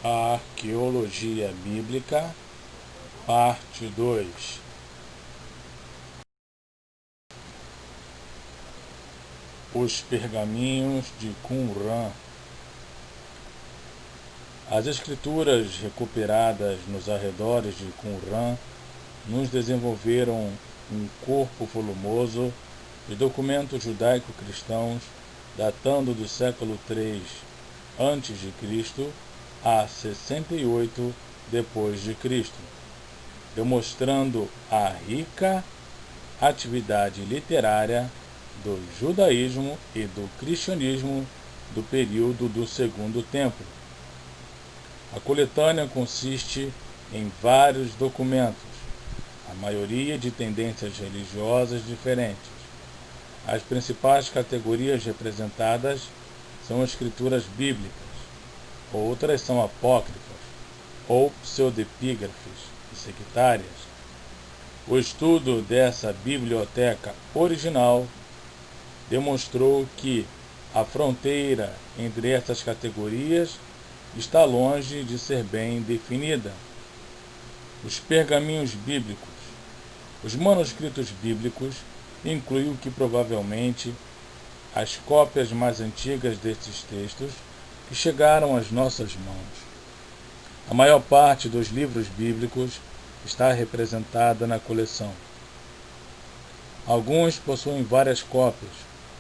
A Arqueologia Bíblica, Parte 2. Os Pergaminhos de Qumran. As escrituras recuperadas nos arredores de Qumran nos desenvolveram um corpo volumoso de documentos judaico-cristãos datando do século III a.C. a 68 depois de Cristo, demonstrando a rica atividade literária do judaísmo e do cristianismo do período do Segundo Templo. A coletânea consiste em vários documentos, a maioria de tendências religiosas diferentes. As principais categorias representadas são escrituras bíblicas, outras são apócrifas ou pseudepígrafes e sectárias. O estudo dessa biblioteca original demonstrou que a fronteira entre essas categorias está longe de ser bem definida. Os pergaminhos bíblicos. Os manuscritos bíblicos incluem o que provavelmente as cópias mais antigas desses textos que chegaram às nossas mãos. A maior parte dos livros bíblicos está representada na coleção. Alguns possuem várias cópias,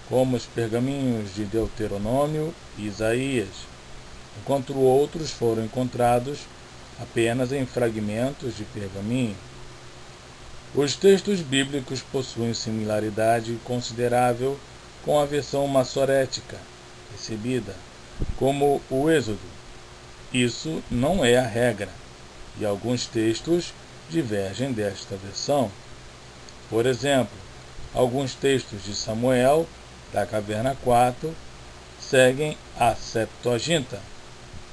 como os pergaminhos de Deuteronômio e Isaías, enquanto outros foram encontrados apenas em fragmentos de pergaminho. Os textos bíblicos possuem similaridade considerável com a versão massorética recebida, como o Êxodo. Isso não é a regra, e alguns textos divergem desta versão. Por exemplo, alguns textos de Samuel, da Caverna 4, seguem a Septuaginta,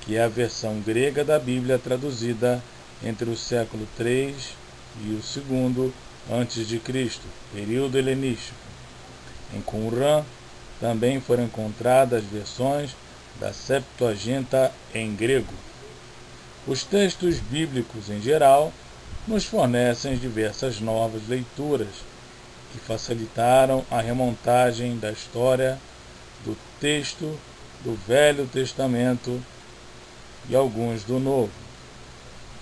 que é a versão grega da Bíblia traduzida entre o século III e o II a.C., período helenístico. Em Qumran também foram encontradas versões da Septuaginta em grego. Os textos bíblicos, em geral, nos fornecem diversas novas leituras que facilitaram a remontagem da história do texto do Velho Testamento e alguns do Novo.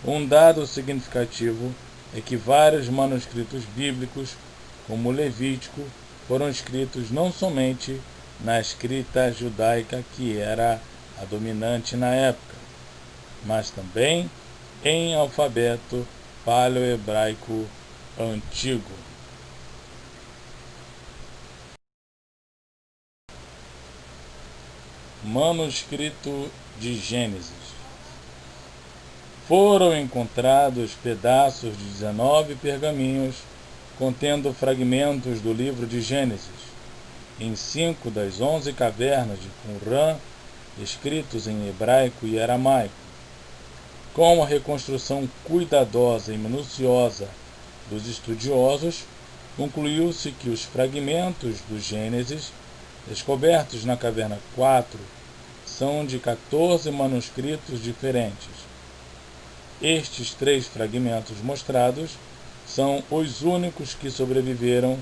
Um dado significativo é que vários manuscritos bíblicos, como o Levítico, foram escritos não somente na escrita judaica, que era a dominante na época, mas também em alfabeto paleohebraico antigo. Manuscrito de Gênesis. Foram encontrados pedaços de 19 pergaminhos contendo fragmentos do livro de Gênesis, em 5 das 11 cavernas de Qumran, escritos em hebraico e aramaico. Com a reconstrução cuidadosa e minuciosa dos estudiosos, concluiu-se que os fragmentos do Gênesis, descobertos na Caverna 4, são de 14 manuscritos diferentes. Estes 3 fragmentos mostrados são os únicos que sobreviveram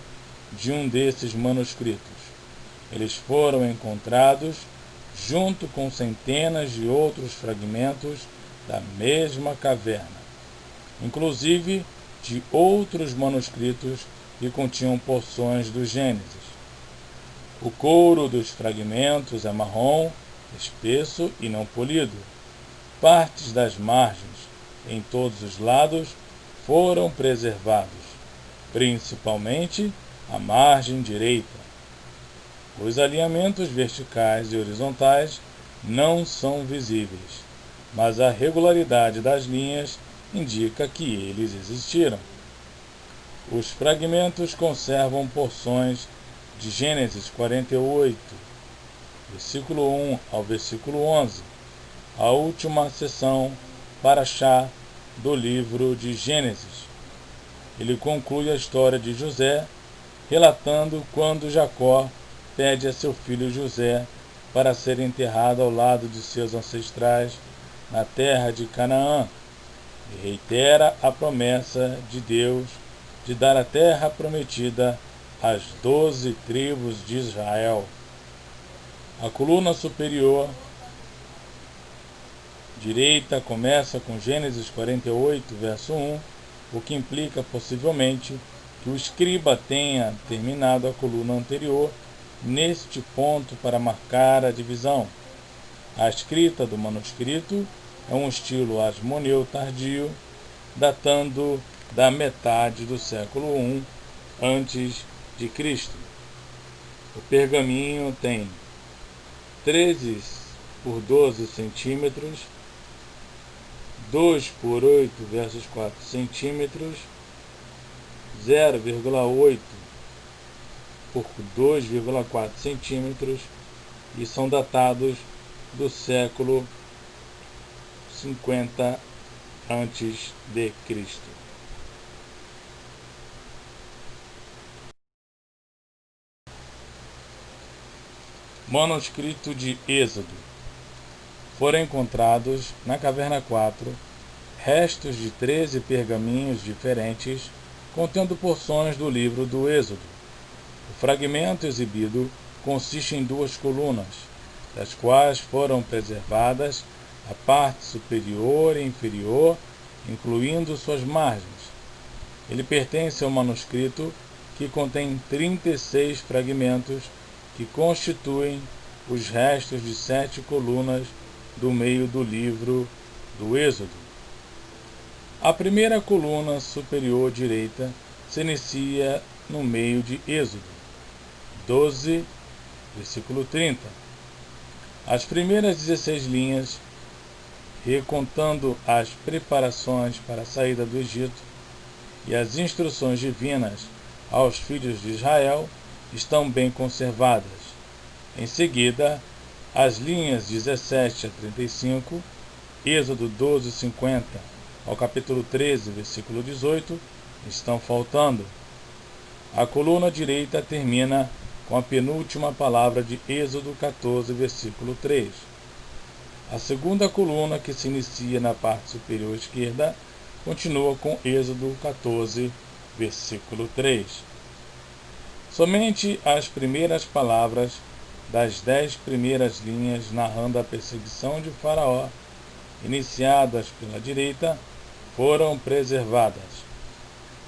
de um desses manuscritos. Eles foram encontrados junto com centenas de outros fragmentos da mesma caverna, inclusive de outros manuscritos que continham porções do Gênesis. O couro dos fragmentos é marrom, espesso e não polido. Partes das margens, em todos os lados, foram preservados, principalmente a margem direita. Os alinhamentos verticais e horizontais não são visíveis, mas a regularidade das linhas indica que eles existiram. Os fragmentos conservam porções de Gênesis 48, versículo 1 ao versículo 11, a última seção Parashá do livro de Gênesis. Ele conclui a história de José, relatando quando Jacó pede a seu filho José para ser enterrado ao lado de seus ancestrais na terra de Canaã, e reitera a promessa de Deus de dar a terra prometida às 12 tribos de Israel. A coluna superior direita começa com Gênesis 48, verso 1, o que implica possivelmente que o escriba tenha terminado a coluna anterior neste ponto para marcar a divisão. A escrita do manuscrito é um estilo asmoneu tardio, datando da metade do século I antes de Cristo. O pergaminho tem 13 por 12 centímetros, 2 por 8 versus 4 centímetros, 0,8 por 2,4 centímetros e são datados do século 50 antes de Cristo. Manuscrito de Êxodo. Foram encontrados na Caverna 4 restos de 13 pergaminhos diferentes contendo porções do livro do Êxodo. O fragmento exibido consiste em 2 colunas, das quais foram preservadas a parte superior e inferior, incluindo suas margens. Ele pertence ao manuscrito que contém 36 fragmentos que constituem os restos de 7 colunas do meio do livro do Êxodo. A primeira coluna superior direita se inicia no meio de Êxodo 12, versículo 30. As primeiras 16 linhas, recontando as preparações para a saída do Egito e as instruções divinas aos filhos de Israel, estão bem conservadas. Em seguida, as linhas 17 a 35, Êxodo 12, 50 ao capítulo 13, versículo 18, estão faltando. A coluna direita termina com a penúltima palavra de Êxodo 14, versículo 3. A segunda coluna, que se inicia na parte superior esquerda, continua com Êxodo 14, versículo 3. Somente as primeiras palavras das 10 primeiras linhas narrando a perseguição de Faraó, iniciadas pela direita, foram preservadas.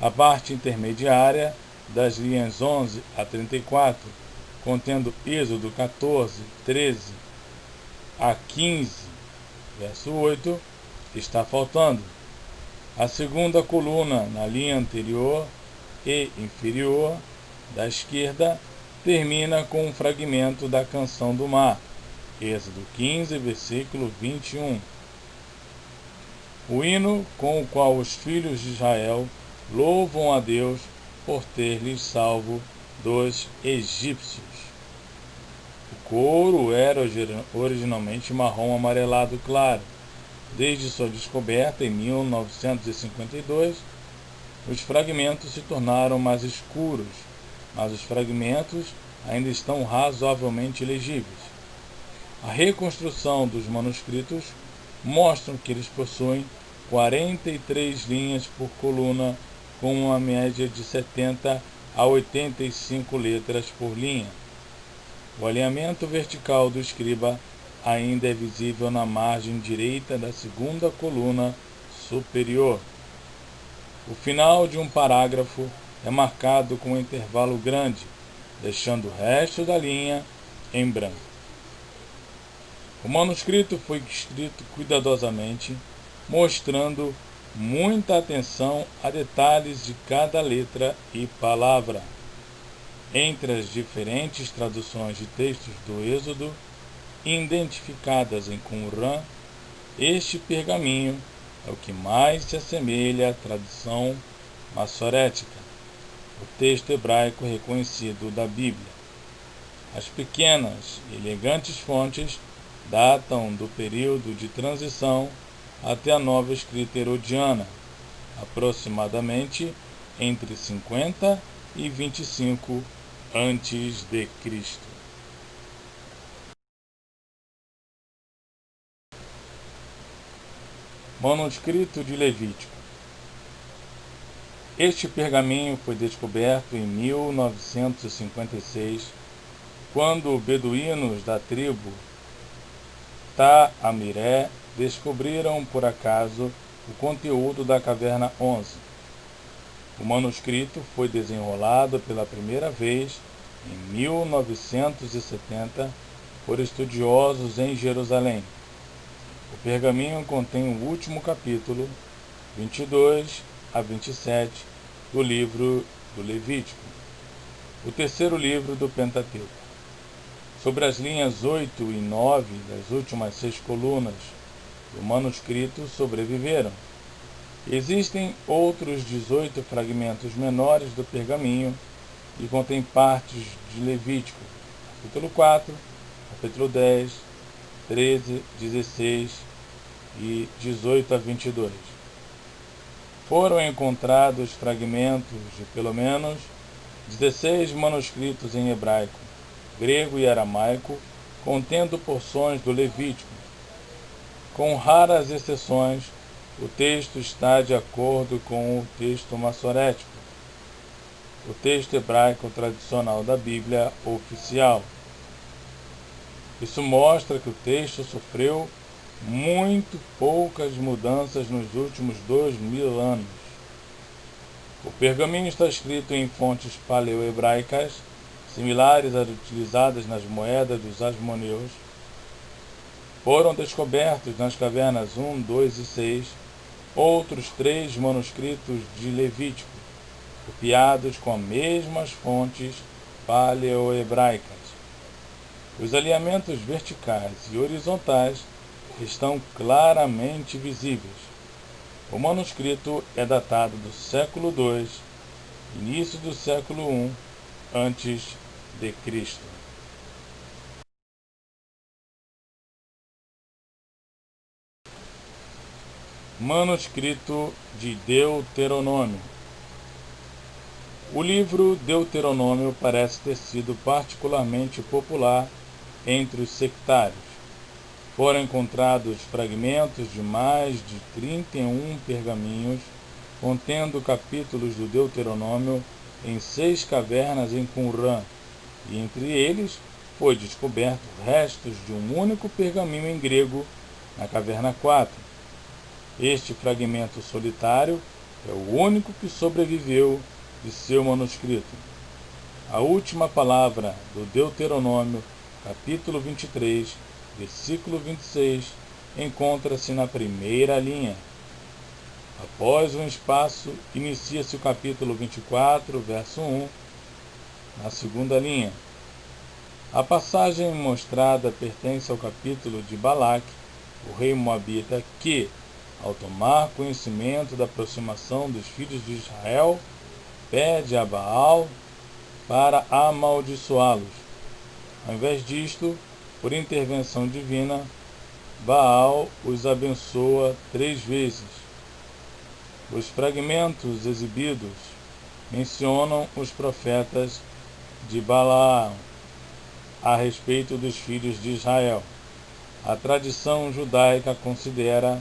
A parte intermediária, das linhas 11 a 34, contendo Êxodo 14, 13 a 15, verso 8, está faltando. A segunda coluna, na linha anterior e inferior da esquerda, termina com um fragmento da Canção do Mar, Êxodo 15, versículo 21. O hino com o qual os filhos de Israel louvam a Deus por ter lhes salvo dos egípcios. O couro era originalmente marrom amarelado claro. Desde sua descoberta em 1952, os fragmentos se tornaram mais escuros, mas os fragmentos ainda estão razoavelmente legíveis. A reconstrução dos manuscritos mostra que eles possuem 43 linhas por coluna, com uma média de 70 a 85 letras por linha. O alinhamento vertical do escriba ainda é visível na margem direita da segunda coluna superior. O final de um parágrafo é marcado com um intervalo grande, deixando o resto da linha em branco. O manuscrito foi escrito cuidadosamente, mostrando muita atenção a detalhes de cada letra e palavra. Entre as diferentes traduções de textos do Êxodo, identificadas em Qumran, este pergaminho é o que mais se assemelha à tradição massorética, o texto hebraico reconhecido da Bíblia. As pequenas e elegantes fontes datam do período de transição até a nova escrita herodiana, aproximadamente entre 50 e 25 antes de Cristo. Manuscrito de Levítico. Este pergaminho foi descoberto em 1956, quando beduínos da tribo Ta'amiré descobriram por acaso o conteúdo da Caverna 11. O manuscrito foi desenrolado pela primeira vez em 1970 por estudiosos em Jerusalém. O pergaminho contém o último capítulo, 22 a 27, do livro do Levítico, o terceiro livro do Pentateuco. Sobre as linhas 8 e 9 das últimas 6 colunas do manuscrito sobreviveram. Existem outros 18 fragmentos menores do pergaminho que contêm partes de Levítico, capítulo 4, capítulo 10, 13, 16 e 18 a 22. Foram encontrados fragmentos de pelo menos 16 manuscritos em hebraico, grego e aramaico, contendo porções do Levítico. Com raras exceções, o texto está de acordo com o texto massorético, o texto hebraico tradicional da Bíblia oficial. Isso mostra que o texto sofreu muito poucas mudanças nos últimos 2000 anos. O pergaminho está escrito em fontes paleo-hebraicas, similares às utilizadas nas moedas dos asmoneus. Foram descobertos nas cavernas 1, 2 e 6 outros 3 manuscritos de Levítico, copiados com as mesmas fontes paleo-hebraicas. Os alinhamentos verticais e horizontais estão claramente visíveis. O manuscrito é datado do século II, início do século I antes de Cristo. Manuscrito de Deuteronômio. O livro Deuteronômio parece ter sido particularmente popular entre os sectários. Foram encontrados fragmentos de mais de 31 pergaminhos contendo capítulos do Deuteronômio em 6 cavernas em Qumran, e entre eles foi descoberto restos de um único pergaminho em grego na caverna 4. Este fragmento solitário é o único que sobreviveu de seu manuscrito. A última palavra do Deuteronômio, capítulo 23, versículo 26, encontra-se na primeira linha. Após um espaço, inicia-se o capítulo 24, verso 1, na segunda linha. A passagem mostrada pertence ao capítulo de Balaque, o rei moabita, que, ao tomar conhecimento da aproximação dos filhos de Israel, pede a Baal para amaldiçoá-los. Ao invés disto, por intervenção divina, Baal os abençoa 3 vezes. Os fragmentos exibidos mencionam os profetas de Balaão a respeito dos filhos de Israel. A tradição judaica considera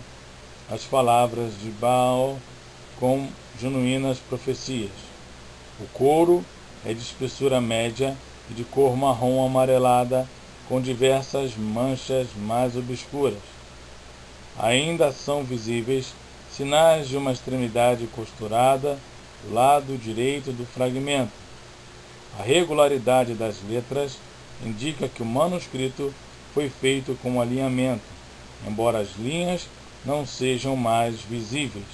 as palavras de Baal como genuínas profecias. O couro é de espessura média e de cor marrom amarelada, com diversas manchas mais obscuras. Ainda são visíveis sinais de uma extremidade costurada do lado direito do fragmento. A regularidade das letras indica que o manuscrito foi feito com alinhamento, embora as linhas não sejam mais visíveis.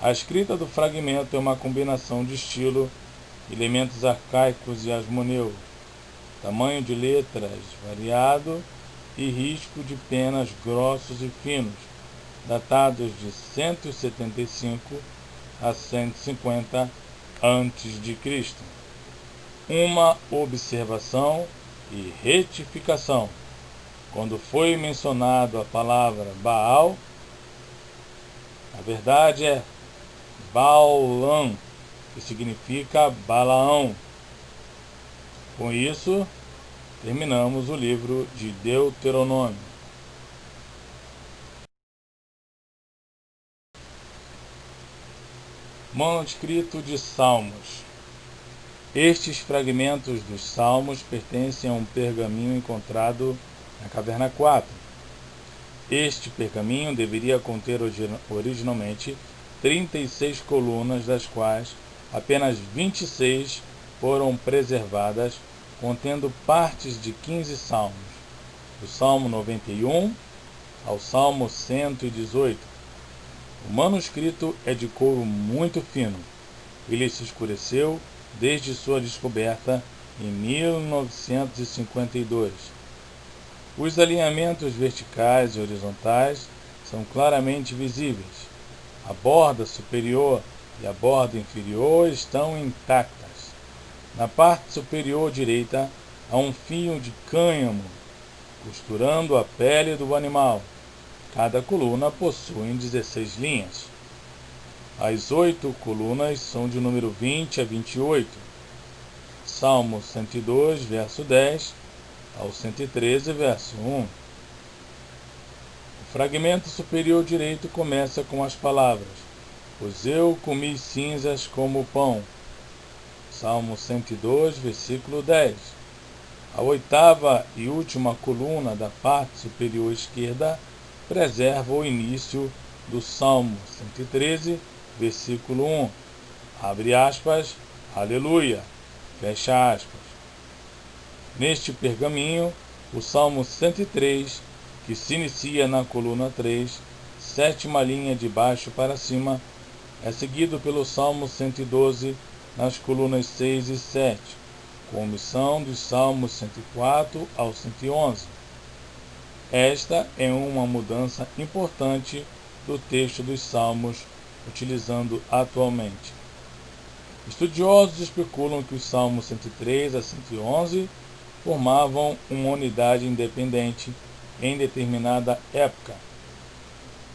A escrita do fragmento é uma combinação de estilo, elementos arcaicos e asmoneu, tamanho de letras variado e risco de penas grossos e finos, datados de 175 a 150 a.C. Uma observação e retificação. Quando foi mencionado a palavra Baal, a verdade é Baalam, que significa Balaão. Com isso, terminamos o livro de Deuteronômio. Manuscrito de Salmos. Estes fragmentos dos Salmos pertencem a um pergaminho encontrado na Caverna 4. Este pergaminho deveria conter originalmente 36 colunas, das quais apenas 26 foram preservadas, contendo partes de 15 salmos, do Salmo 91 ao Salmo 118. O manuscrito é de couro muito fino. Ele se escureceu desde sua descoberta em 1952. Os alinhamentos verticais e horizontais são claramente visíveis. A borda superior e a borda inferior estão intactas. Na parte superior direita há um fio de cânhamo costurando a pele do animal. Cada coluna possui 16 linhas. As 8 colunas são de número 20 a 28. Salmo 102, verso 10 ao 113, verso 1. O fragmento superior direito começa com as palavras: "Pois eu comi cinzas como pão." Salmo 102, versículo 10. A 8ª e última coluna da parte superior esquerda preserva o início do Salmo 113, versículo 1. Abre aspas, aleluia, fecha aspas. Neste pergaminho, o Salmo 103, que se inicia na coluna 3, 7ª linha de baixo para cima, é seguido pelo Salmo 112 nas colunas 6 e 7, com omissão dos Salmos 104 ao 111. Esta é uma mudança importante do texto dos Salmos utilizando atualmente. Estudiosos especulam que os Salmos 103 a 111 formavam uma unidade independente em determinada época.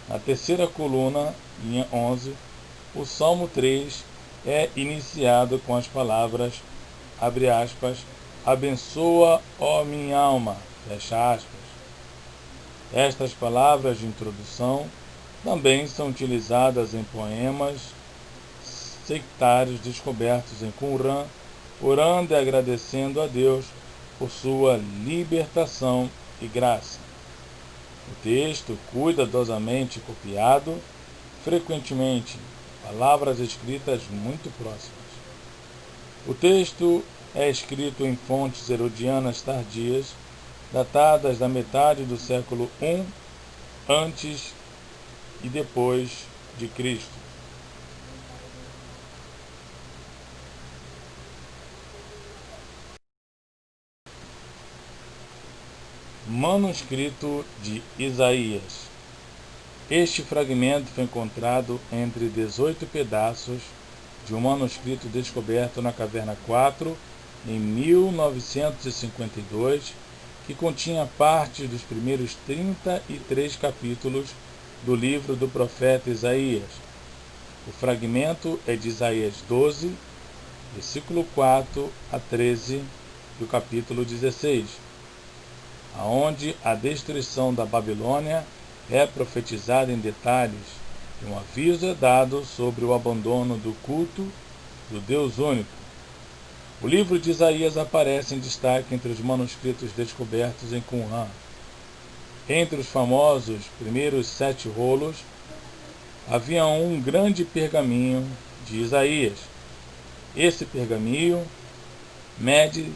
Na terceira coluna, linha 11, o Salmo 3 é iniciado com as palavras, abre aspas, abençoa, ó minha alma, fecha aspas. Estas palavras de introdução também são utilizadas em poemas sectários descobertos em Qumran, orando e agradecendo a Deus por sua libertação e graça. O texto, cuidadosamente copiado, frequentemente palavras escritas muito próximas. O texto é escrito em fontes herodianas tardias, datadas da metade do século I antes e depois de Cristo. Manuscrito de Isaías. Este fragmento foi encontrado entre 18 pedaços de um manuscrito descoberto na Caverna 4 em 1952, que continha parte dos primeiros 33 capítulos do livro do profeta Isaías. O fragmento é de Isaías 12, versículo 4 a 13 do capítulo 16, aonde a destruição da Babilônia é profetizada em detalhes e um aviso é dado sobre o abandono do culto do Deus único. O livro de Isaías aparece em destaque entre os manuscritos descobertos em Qumran. Entre os famosos primeiros 7 rolos, havia um grande pergaminho de Isaías. Esse pergaminho mede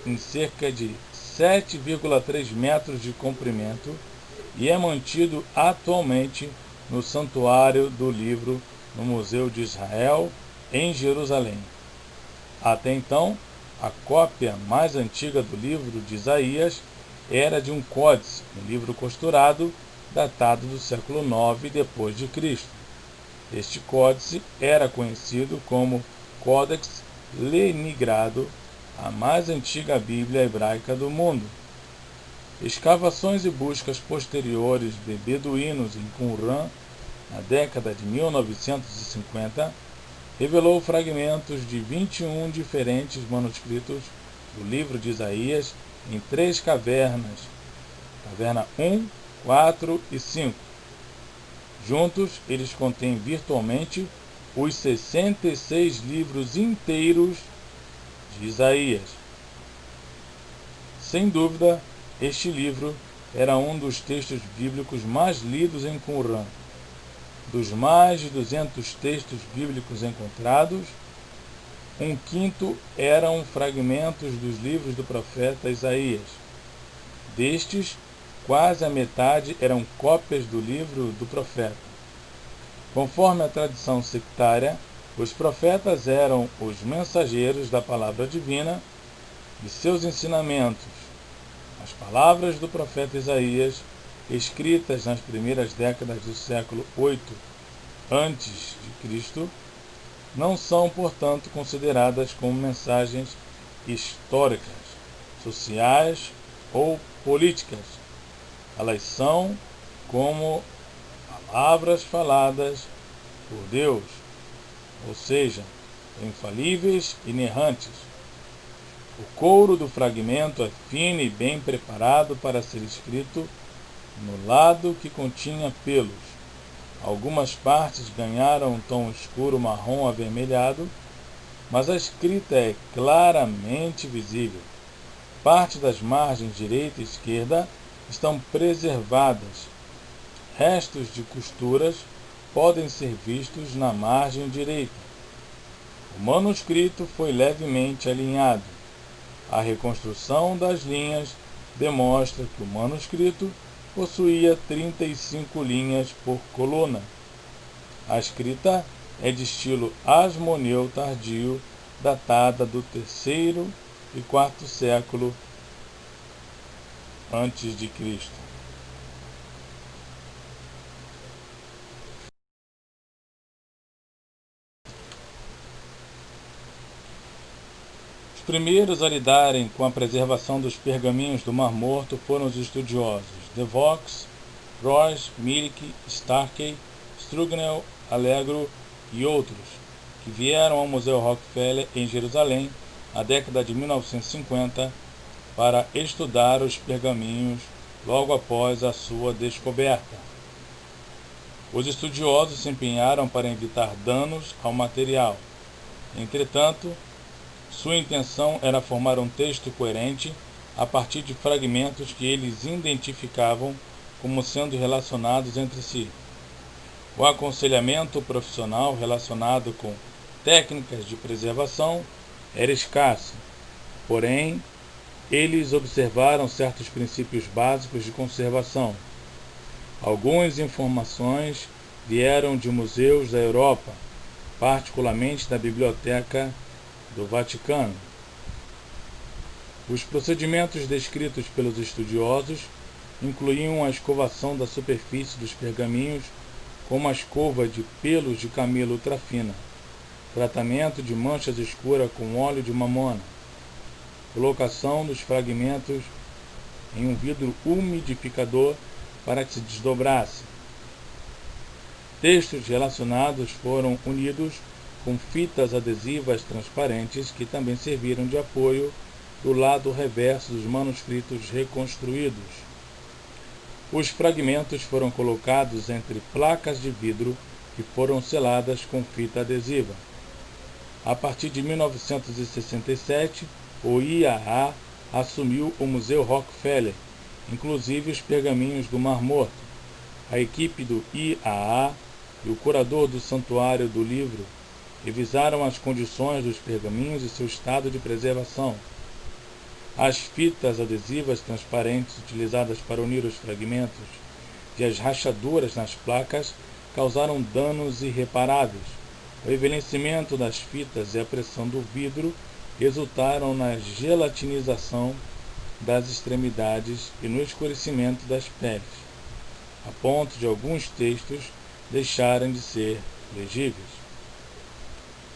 em cerca de 7,3 metros de comprimento e é mantido atualmente no Santuário do Livro no Museu de Israel, em Jerusalém. Até então, a cópia mais antiga do livro de Isaías era de um códice, um livro costurado, datado do século IX depois de Cristo. Este códice era conhecido como Codex Leningrado, a mais antiga Bíblia hebraica do mundo. Escavações e buscas posteriores de beduínos em Qumran, na década de 1950, revelou fragmentos de 21 diferentes manuscritos do livro de Isaías em 3 cavernas, caverna 1, 4 e 5. Juntos, eles contêm virtualmente os 66 livros inteiros de Isaías. Sem dúvida, este livro era um dos textos bíblicos mais lidos em Qumran. Dos mais de 200 textos bíblicos encontrados, 1/5 eram fragmentos dos livros do profeta Isaías. Destes, quase a metade eram cópias do livro do profeta. Conforme a tradição sectária, os profetas eram os mensageiros da palavra divina e seus ensinamentos. As palavras do profeta Isaías, escritas nas primeiras décadas do século 8 a.C., não são, portanto, consideradas como mensagens históricas, sociais ou políticas. Elas são como palavras faladas por Deus, ou seja, infalíveis e inerrantes. O couro do fragmento é fino e bem preparado para ser escrito no lado que continha pelos. Algumas partes ganharam um tom escuro marrom avermelhado, mas a escrita é claramente visível. Parte das margens direita e esquerda estão preservadas. Restos de costuras podem ser vistos na margem direita. O manuscrito foi levemente alinhado. A reconstrução das linhas demonstra que o manuscrito possuía 35 linhas por coluna. A escrita é de estilo asmoneu tardio, datada do 3º e 4º século antes de Cristo. Os primeiros a lidarem com a preservação dos pergaminhos do Mar Morto foram os estudiosos Devox, Royce, Milik, Starkey, Strugnell, Allegro e outros, que vieram ao Museu Rockefeller em Jerusalém na década de 1950 para estudar os pergaminhos logo após a sua descoberta. Os estudiosos se empenharam para evitar danos ao material. Entretanto, sua intenção era formar um texto coerente a partir de fragmentos que eles identificavam como sendo relacionados entre si. O aconselhamento profissional relacionado com técnicas de preservação era escasso, porém, eles observaram certos princípios básicos de conservação. Algumas informações vieram de museus da Europa, particularmente da Biblioteca do Vaticano. Os procedimentos descritos pelos estudiosos incluíam a escovação da superfície dos pergaminhos com uma escova de pelos de camelo ultrafina, tratamento de manchas escuras com óleo de mamona, colocação dos fragmentos em um vidro umidificador para que se desdobrasse. Textos relacionados foram unidos com fitas adesivas transparentes que também serviram de apoio do lado reverso dos manuscritos reconstruídos. Os fragmentos foram colocados entre placas de vidro que foram seladas com fita adesiva. A partir de 1967, o IAA assumiu o Museu Rockefeller, inclusive os pergaminhos do Mar Morto. A equipe do IAA e o curador do Santuário do Livro revisaram as condições dos pergaminhos e seu estado de preservação. As fitas adesivas transparentes utilizadas para unir os fragmentos e as rachaduras nas placas causaram danos irreparáveis. O envelhecimento das fitas e a pressão do vidro resultaram na gelatinização das extremidades e no escurecimento das peles, a ponto de alguns textos deixarem de ser legíveis.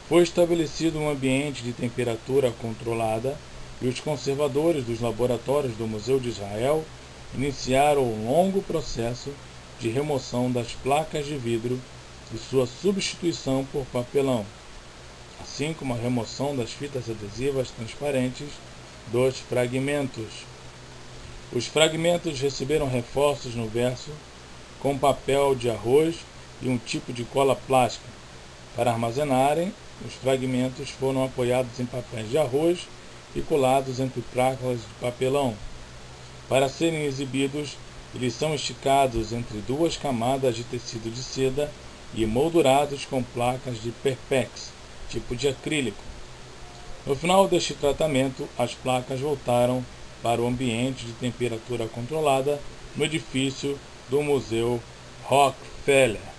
Foi estabelecido um ambiente de temperatura controlada e os conservadores dos laboratórios do Museu de Israel iniciaram um longo processo de remoção das placas de vidro e sua substituição por papelão, assim como a remoção das fitas adesivas transparentes dos fragmentos. Os fragmentos receberam reforços no verso com papel de arroz e um tipo de cola plástica. Para armazenarem, os fragmentos foram apoiados em papéis de arroz e colados entre placas de papelão. Para serem exibidos, eles são esticados entre duas camadas de tecido de seda e moldurados com placas de Perpex, tipo de acrílico. No final deste tratamento, as placas voltaram para o ambiente de temperatura controlada no edifício do Museu Rockefeller.